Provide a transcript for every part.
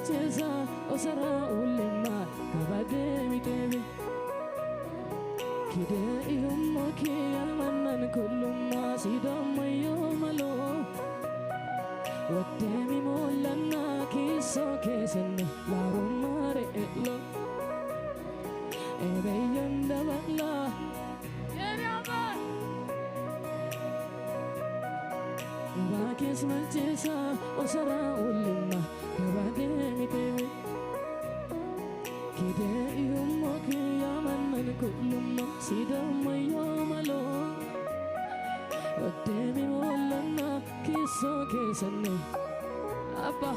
malchesa osara ulema kabade mitebe kide yumke almanan kulluma sidamayo malo wademi molana kiso kesenne larumare elo ebe yanda balla yeraba bakes malchesa osara ulema kabade mitebe kide yumke almanan kulluma sidamayo malo wademi molana kiso kesenne apa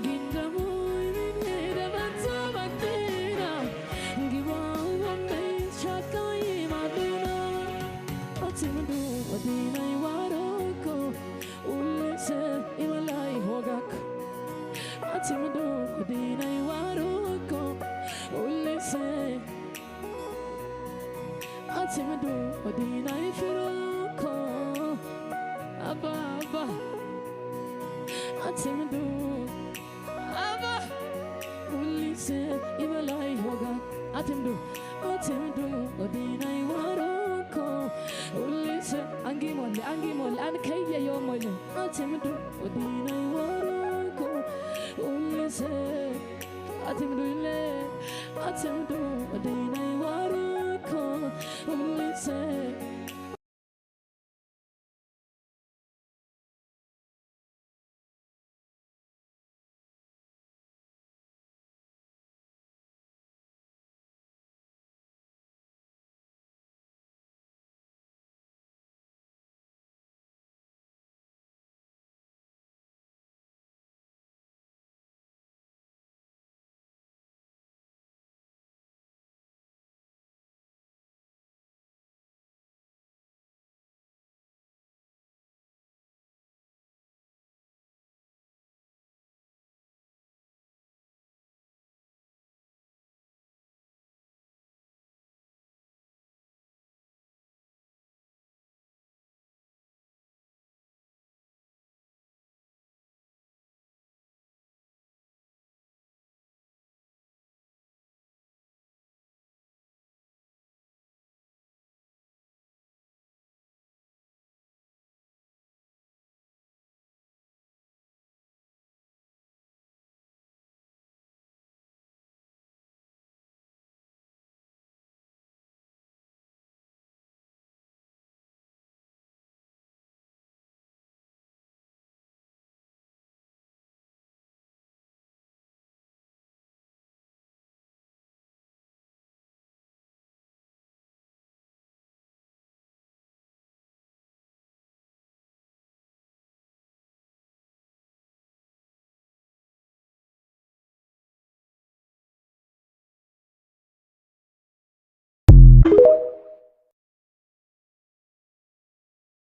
gindamu ini davanza mattina giva umme chakai maduna atsimdu wadina iwaroko ullese imalai hogak atsimdu wadina iwaroko ullese atsimdu wadina ifiroko abba atsimdu abba ullise imalai hoga atsimdu odina iwaroko ullise angimol ankaya yomol atsimdu odina iwaroko ullise atsimdu odina iwaroko